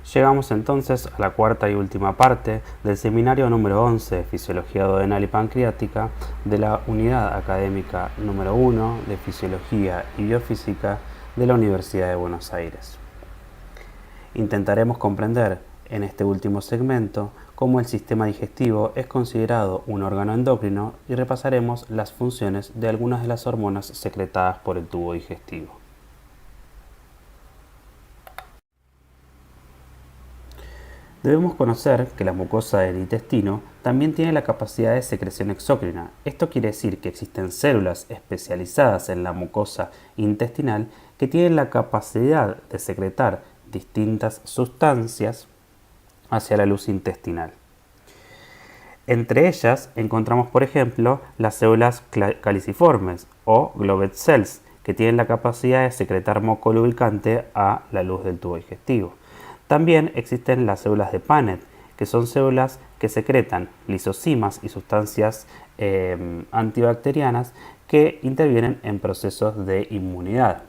Llegamos entonces a la cuarta y última parte del seminario número 11 de Fisiología Duodenal y Pancreática de la Unidad Académica número 1 de Fisiología y Biofísica de la Universidad de Buenos Aires. Intentaremos comprender en este último segmento cómo el sistema digestivo es considerado un órgano endocrino y repasaremos las funciones de algunas de las hormonas secretadas por el tubo digestivo. Debemos conocer que la mucosa del intestino también tiene la capacidad de secreción exócrina. Esto quiere decir que existen células especializadas en la mucosa intestinal que tienen la capacidad de secretar distintas sustancias hacia la luz intestinal. Entre ellas encontramos, por ejemplo, las células caliciformes o Glovet cells, que tienen la capacidad de secretar moco lubricante a la luz del tubo digestivo. También existen las células de Paneth, que son células que secretan lisosimas y sustancias antibacterianas que intervienen en procesos de inmunidad.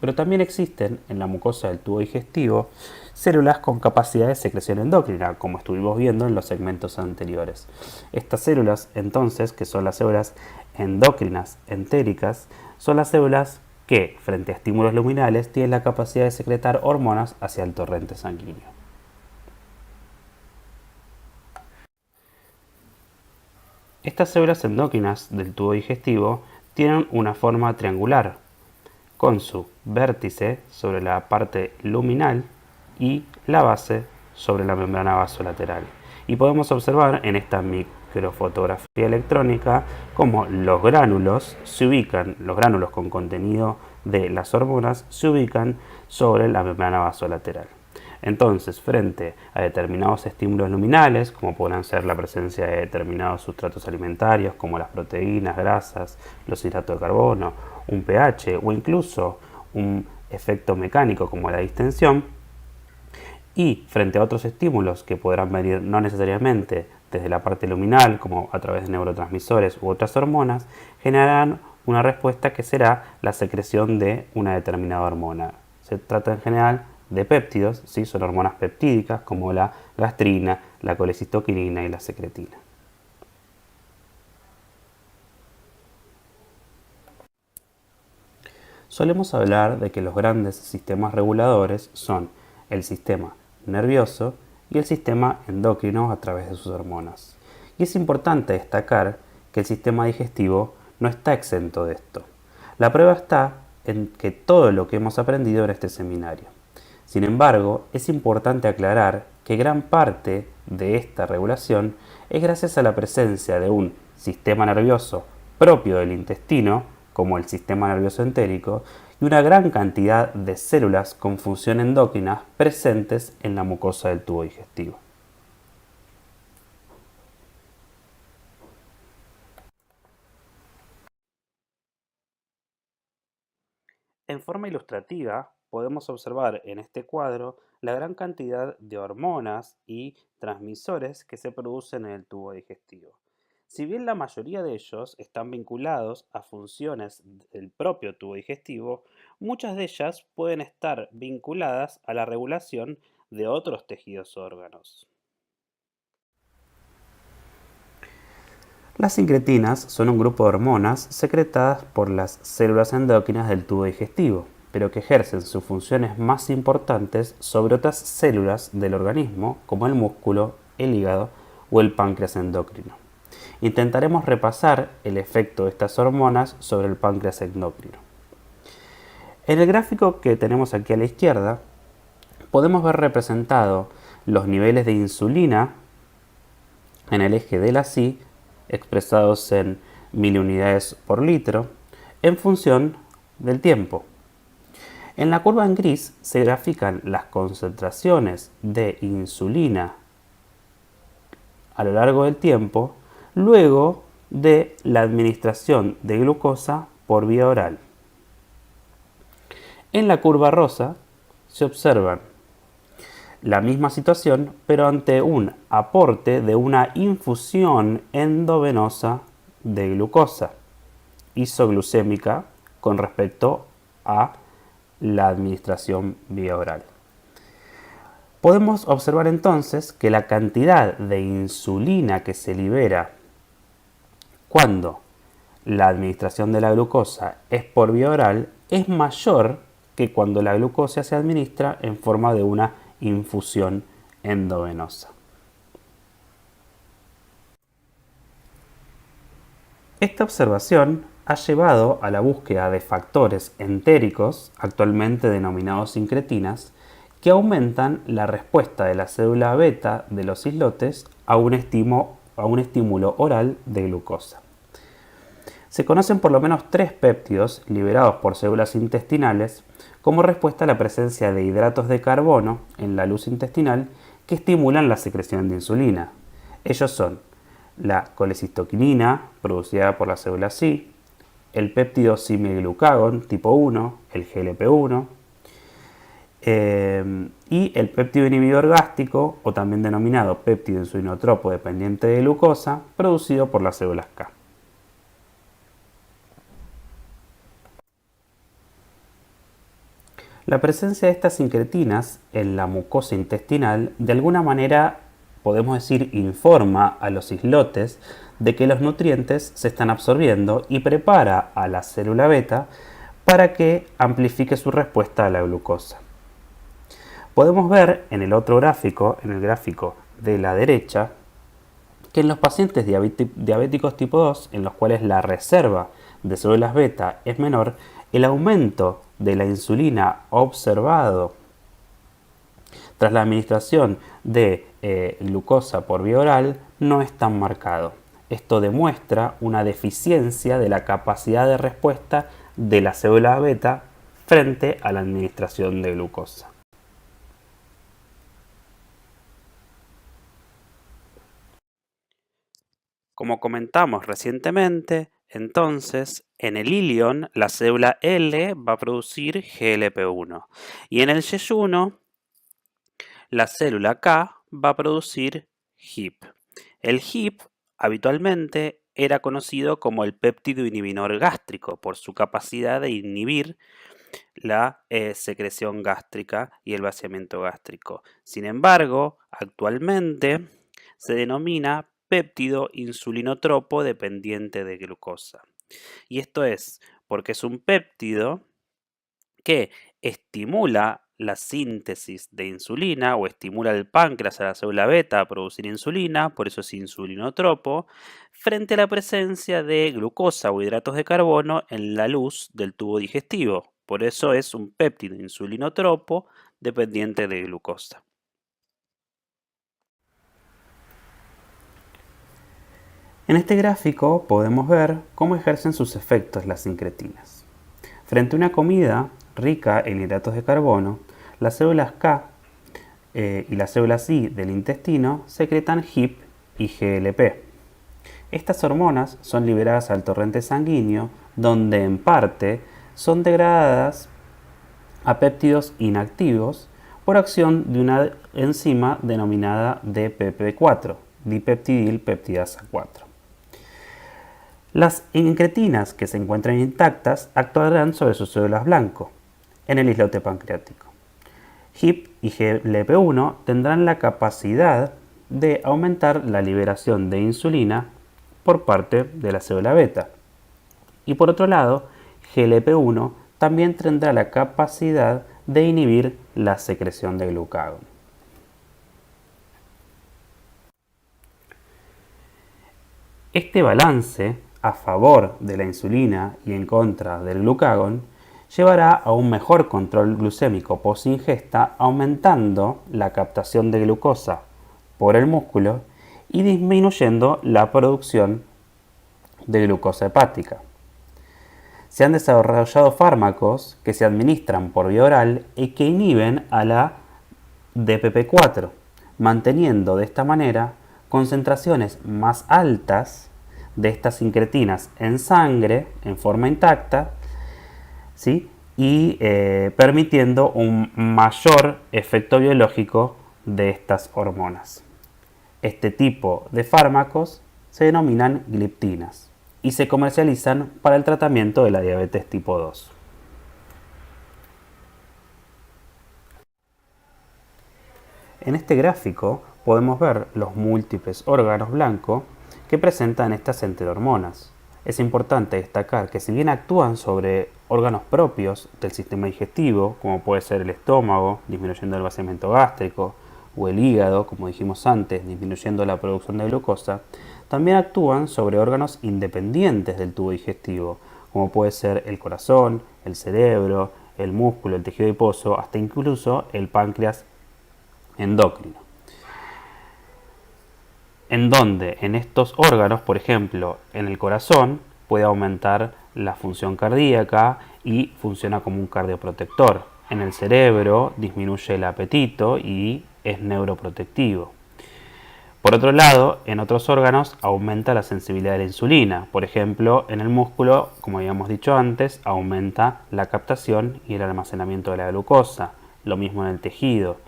Pero también existen en la mucosa del tubo digestivo células con capacidad de secreción endocrina, como estuvimos viendo en los segmentos anteriores. Estas células, entonces, que son las células endócrinas entéricas, son las células que, frente a estímulos luminales, tienen la capacidad de secretar hormonas hacia el torrente sanguíneo. Estas células endócrinas del tubo digestivo tienen una forma triangular, con su vértice sobre la parte luminal y la base sobre la membrana vasolateral. Y podemos observar en esta microfotografía electrónica cómo los gránulos con contenido de las hormonas se ubican sobre la membrana vasolateral. Entonces, frente a determinados estímulos luminales, como podrán ser la presencia de determinados sustratos alimentarios como las proteínas, grasas, los hidratos de carbono, un pH o incluso un efecto mecánico como la distensión, y frente a otros estímulos que podrán venir no necesariamente desde la parte luminal, como a través de neurotransmisores u otras hormonas, generarán una respuesta que será la secreción de una determinada hormona. Se trata en general de péptidos, ¿sí? Son hormonas peptídicas como la gastrina, la colecistoquinina y la secretina. Solemos hablar de que los grandes sistemas reguladores son el sistema nervioso y el sistema endocrino a través de sus hormonas. Y es importante destacar que el sistema digestivo no está exento de esto. La prueba está en que todo lo que hemos aprendido en este seminario. Sin embargo, es importante aclarar que gran parte de esta regulación es gracias a la presencia de un sistema nervioso propio del intestino, como el sistema nervioso entérico, y una gran cantidad de células con función endocrina presentes en la mucosa del tubo digestivo. En forma ilustrativa, podemos observar en este cuadro la gran cantidad de hormonas y transmisores que se producen en el tubo digestivo. Si bien la mayoría de ellos están vinculados a funciones del propio tubo digestivo, muchas de ellas pueden estar vinculadas a la regulación de otros tejidos o órganos. Las incretinas son un grupo de hormonas secretadas por las células endócrinas del tubo digestivo, pero que ejercen sus funciones más importantes sobre otras células del organismo, como el músculo, el hígado o el páncreas endocrino. Intentaremos repasar el efecto de estas hormonas sobre el páncreas endocrino. En el gráfico que tenemos aquí a la izquierda, podemos ver representado los niveles de insulina en el eje de la Y expresados en miliunidades por litro en función del tiempo. En la curva en gris se grafican las concentraciones de insulina a lo largo del tiempo luego de la administración de glucosa por vía oral. En la curva rosa se observan la misma situación, pero ante un aporte de una infusión endovenosa de glucosa isoglucémica con respecto a la administración vía oral. Podemos observar entonces que la cantidad de insulina que se libera cuando la administración de la glucosa es por vía oral es mayor que cuando la glucosa se administra en forma de una infusión endovenosa. Esta observación ha llevado a la búsqueda de factores entéricos, actualmente denominados incretinas, que aumentan la respuesta de la célula beta de los islotes a un estímulo oral de glucosa. Se conocen por lo menos 3 péptidos liberados por células intestinales como respuesta a la presencia de hidratos de carbono en la luz intestinal que estimulan la secreción de insulina. Ellos son la colecistoquinina, producida por la célula C, el péptido simiglucagón tipo 1, el GLP-1, y el péptido inhibidor gástrico, o también denominado péptido insulinotropo dependiente de glucosa, producido por las células K. La presencia de estas incretinas en la mucosa intestinal de alguna manera, podemos decir, informa a los islotes de que los nutrientes se están absorbiendo y prepara a la célula beta para que amplifique su respuesta a la glucosa. Podemos ver en el otro gráfico, en el gráfico de la derecha, que en los pacientes diabéticos tipo 2, en los cuales la reserva de células beta es menor, el aumento de la insulina observado tras la administración de glucosa por vía oral no es tan marcado. Esto demuestra una deficiencia de la capacidad de respuesta de la célula beta frente a la administración de glucosa. Como comentamos recientemente, entonces en el ilion la célula L va a producir GLP-1 y en el yeyuno la célula K va a producir HIP. El HIP habitualmente era conocido como el péptido inhibidor gástrico por su capacidad de inhibir la secreción gástrica y el vaciamiento gástrico. Sin embargo, actualmente se denomina péptido insulinotropo dependiente de glucosa. Y esto es porque es un péptido que estimula la síntesis de insulina o estimula el páncreas a la célula beta a producir insulina, por eso es insulinotropo, frente a la presencia de glucosa o hidratos de carbono en la luz del tubo digestivo. Por eso es un péptido insulinotropo dependiente de glucosa. En este gráfico podemos ver cómo ejercen sus efectos las incretinas. Frente a una comida rica en hidratos de carbono, las células K y las células I del intestino secretan HIP y GLP. Estas hormonas son liberadas al torrente sanguíneo, donde en parte son degradadas a péptidos inactivos por acción de una enzima denominada DPP4, dipeptidilpeptidasa 4. Las incretinas que se encuentran intactas actuarán sobre sus células blanco en el islote pancreático. HIP y GLP-1 tendrán la capacidad de aumentar la liberación de insulina por parte de la célula beta. Y por otro lado, GLP-1 también tendrá la capacidad de inhibir la secreción de glucagón. Este balance a favor de la insulina y en contra del glucagón llevará a un mejor control glucémico post-ingesta, aumentando la captación de glucosa por el músculo y disminuyendo la producción de glucosa hepática. Se han desarrollado fármacos que se administran por vía oral y que inhiben a la DPP4, manteniendo de esta manera concentraciones más altas de estas incretinas en sangre en forma intacta, ¿sí? Y permitiendo un mayor efecto biológico de estas hormonas. Este tipo de fármacos se denominan gliptinas y se comercializan para el tratamiento de la diabetes tipo 2. En este gráfico podemos ver los múltiples órganos blancos que presentan estas enterohormonas. Es importante destacar que si bien actúan sobre órganos propios del sistema digestivo, como puede ser el estómago, disminuyendo el vaciamiento gástrico, o el hígado, como dijimos antes, disminuyendo la producción de glucosa, también actúan sobre órganos independientes del tubo digestivo, como puede ser el corazón, el cerebro, el músculo, el tejido adiposo, hasta incluso el páncreas endocrino. En donde en estos órganos, por ejemplo, en el corazón, puede aumentar la función cardíaca y funciona como un cardioprotector. En el cerebro disminuye el apetito y es neuroprotectivo. Por otro lado, en otros órganos aumenta la sensibilidad de la insulina. Por ejemplo, en el músculo, como habíamos dicho antes, aumenta la captación y el almacenamiento de la glucosa. Lo mismo en el tejido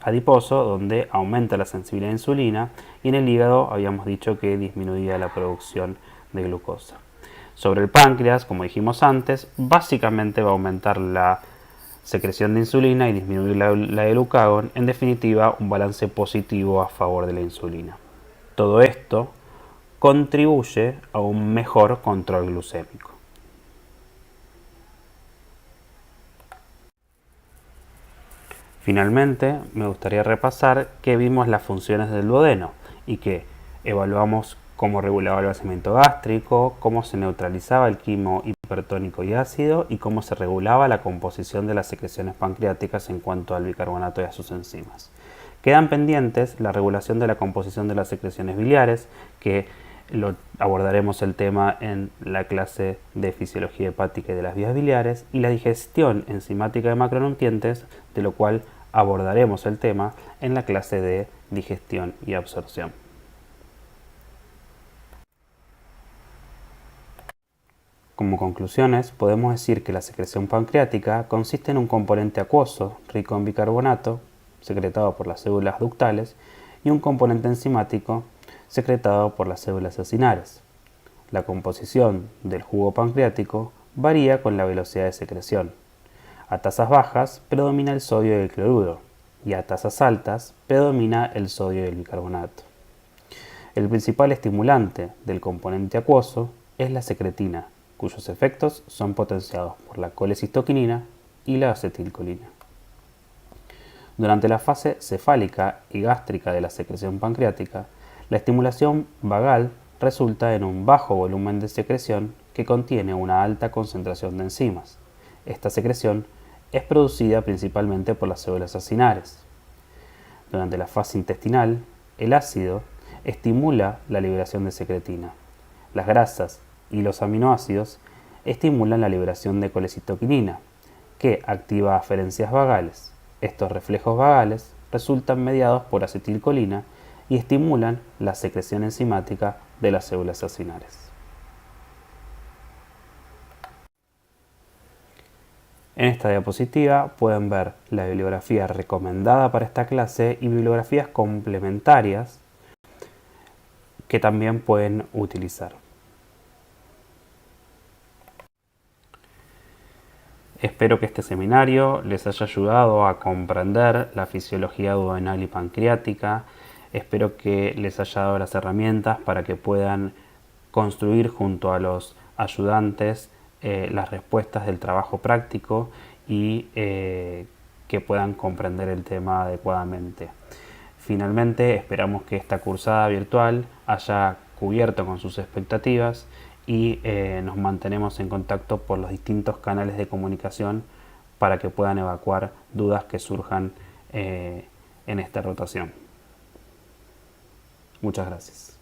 adiposo, donde aumenta la sensibilidad de la insulina, y en el hígado habíamos dicho que disminuía la producción de glucosa. Sobre el páncreas, como dijimos antes, básicamente va a aumentar la secreción de insulina y disminuir la de glucagón, en definitiva un balance positivo a favor de la insulina. Todo esto contribuye a un mejor control glucémico. Finalmente, me gustaría repasar que vimos las funciones del duodeno y que evaluamos cómo regulaba el vaciamiento gástrico, cómo se neutralizaba el quimo hipertónico y ácido y cómo se regulaba la composición de las secreciones pancreáticas en cuanto al bicarbonato y a sus enzimas. Quedan pendientes la regulación de la composición de las secreciones biliares, que abordaremos el tema en la clase de fisiología hepática y de las vías biliares, y la digestión enzimática de macronutrientes, de lo cual abordaremos el tema en la clase de digestión y absorción. Como conclusiones, podemos decir que la secreción pancreática consiste en un componente acuoso rico en bicarbonato, secretado por las células ductales, y un componente enzimático, secretado por las células acinares. La composición del jugo pancreático varía con la velocidad de secreción. A tasas bajas predomina el sodio y el cloruro, y a tasas altas predomina el sodio y el bicarbonato. El principal estimulante del componente acuoso es la secretina, cuyos efectos son potenciados por la colecistoquinina y la acetilcolina. Durante la fase cefálica y gástrica de la secreción pancreática, la estimulación vagal resulta en un bajo volumen de secreción que contiene una alta concentración de enzimas. Esta secreción es producida principalmente por las células acinares. Durante la fase intestinal, el ácido estimula la liberación de secretina. Las grasas y los aminoácidos estimulan la liberación de colecistoquinina, que activa aferencias vagales. Estos reflejos vagales resultan mediados por acetilcolina y estimulan la secreción enzimática de las células acinares. En esta diapositiva pueden ver la bibliografía recomendada para esta clase y bibliografías complementarias que también pueden utilizar. Espero que este seminario les haya ayudado a comprender la fisiología duodenal y pancreática. Espero que les haya dado las herramientas para que puedan construir junto a los ayudantes las respuestas del trabajo práctico y que puedan comprender el tema adecuadamente. Finalmente, esperamos que esta cursada virtual haya cubierto con sus expectativas y nos mantenemos en contacto por los distintos canales de comunicación para que puedan evacuar dudas que surjan en esta rotación. Muchas gracias.